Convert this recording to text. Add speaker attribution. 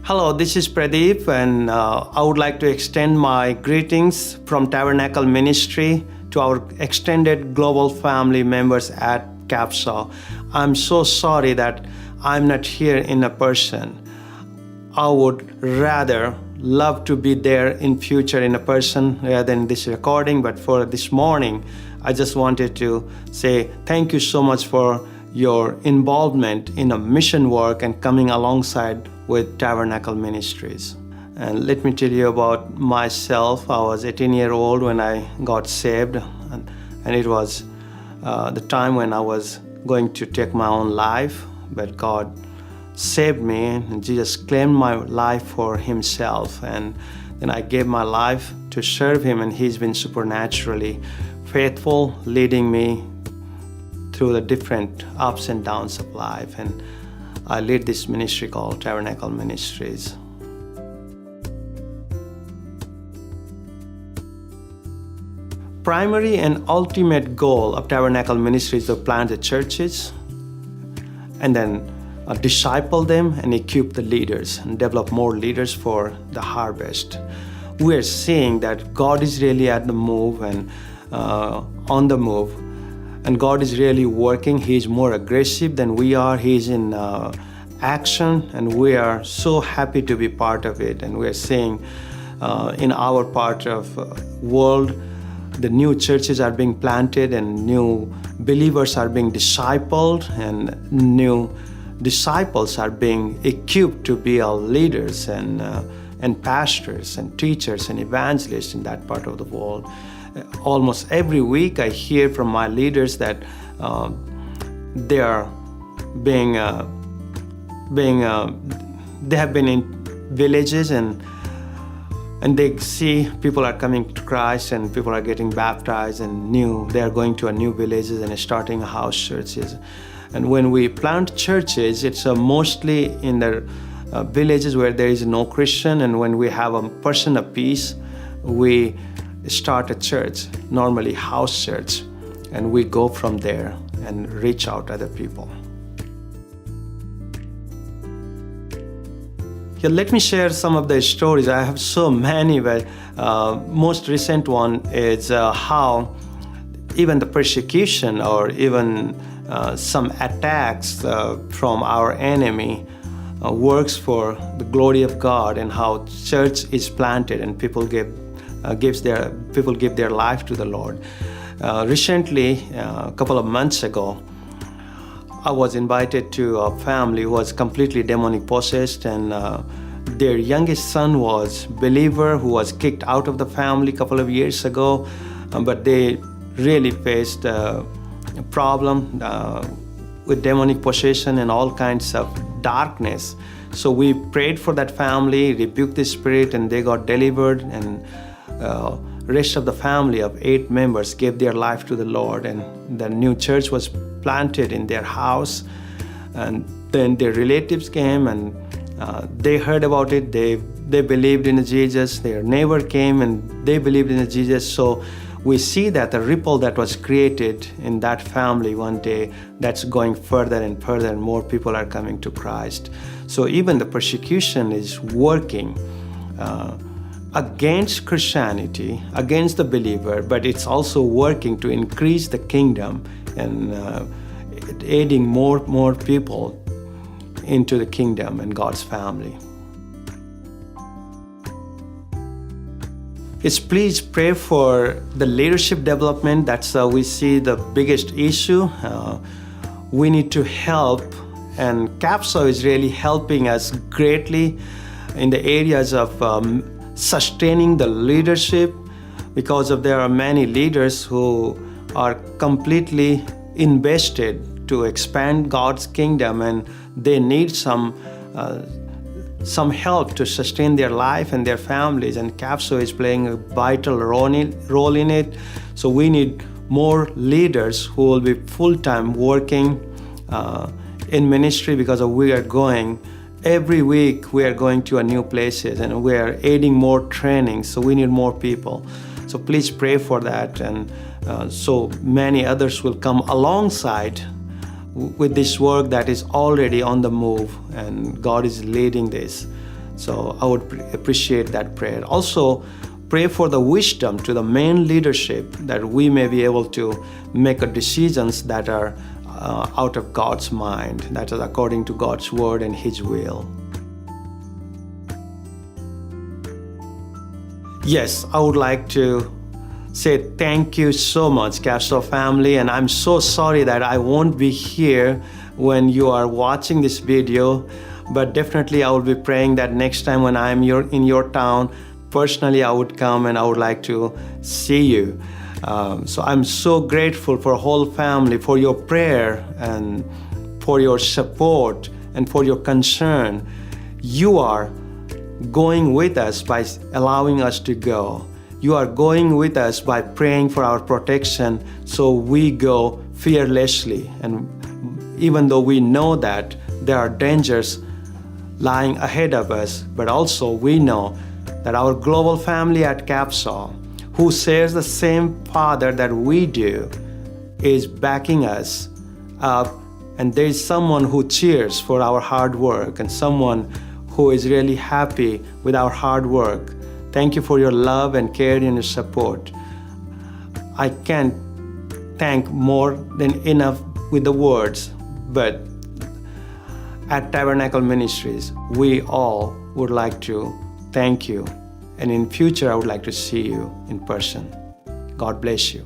Speaker 1: Hello, this is Pradeep, and I would like to extend my greetings from Tabernacle Ministry to our extended global family members at Capsule. I'm so sorry that I'm not here in a person. I would rather love to be there in future in a person rather than this recording, but for this morning, I just wanted to say thank you so much for your involvement in a mission work and coming alongside with Tabernacle Ministries. And let me tell you about myself. I was 18-year-old when I got saved, and it was the time when I was going to take my own life, but God saved me, and Jesus claimed my life for himself, and then I gave my life to serve him, and he's been supernaturally faithful, leading me through the different ups and downs of life. And I lead this ministry called Tabernacle Ministries. Primary and ultimate goal of Tabernacle Ministries is to plant the churches and then disciple them and equip the leaders and develop more leaders for the harvest. We are seeing that God is really at the move and on the move, and God is really working. He's more aggressive than we are. He's in action, and we are so happy to be part of it. And we are seeing in our part of world, the new churches are being planted and new believers are being discipled, and new disciples are being equipped to be our leaders and pastors and teachers and evangelists in that part of the world. Almost every week I hear from my leaders that they are they have been in villages and they see people are coming to Christ and people are getting baptized, and they are going to a new villages and starting house churches. And when we plant churches, it's mostly in the villages where there is no Christian, and when we have a person of peace, we start a church, normally house church, and we go from there and reach out to other people. Here, let me share some of the stories. I have so many, but most recent one is how even the persecution or even some attacks from our enemy works for the glory of God, and how church is planted and people give their life to the Lord. Recently, a couple of months ago, I was invited to a family who was completely demonic possessed, and their youngest son was a believer who was kicked out of the family a couple of years ago, but they really faced a problem with demonic possession and all kinds of darkness. So we prayed for that family, rebuked the spirit, and they got delivered, and rest of the family of 8 members gave their life to the Lord, and the new church was planted in their house. And then their relatives came and they heard about it. They believed in Jesus. Their neighbor came and they believed in Jesus. So we see that the ripple that was created in that family one day, that's going further and further, and more people are coming to Christ. So even the persecution is working against Christianity, against the believer, but it's also working to increase the kingdom and aiding more people into the kingdom and God's family. Yes, please pray for the leadership development. That's we see the biggest issue. We need to help, and Capsule is really helping us greatly in the areas of sustaining the leadership, because there are many leaders who are completely invested to expand God's kingdom, and they need some help to sustain their life and their families, and Capsule is playing a vital role in it. So we need more leaders who will be full-time working in ministry, because we are going every week, we are going to a new places and we are adding more training, so we need more people. So please pray for that, and so many others will come alongside with this work that is already on the move, and God is leading this. So I would appreciate that prayer. Also, pray for the wisdom to the main leadership that we may be able to make decisions that are out of God's mind, that is according to God's word and His will. Yes, I would like to say thank you so much, Capstone family, and I'm so sorry that I won't be here when you are watching this video, but definitely I will be praying that next time when I'm in your town, personally I would come and I would like to see you. So I'm so grateful for whole family, for your prayer and for your support and for your concern. You are going with us by allowing us to go. You are going with us by praying for our protection, so we go fearlessly. And even though we know that there are dangers lying ahead of us, but also we know that our global family at Capsol, who shares the same Father that we do, is backing us up, and there is someone who cheers for our hard work and someone who is really happy with our hard work. Thank you for your love and care and your support. I can't thank more than enough with the words, but at Tabernacle Ministries, we all would like to thank you. And in future, I would like to see you in person. God bless you.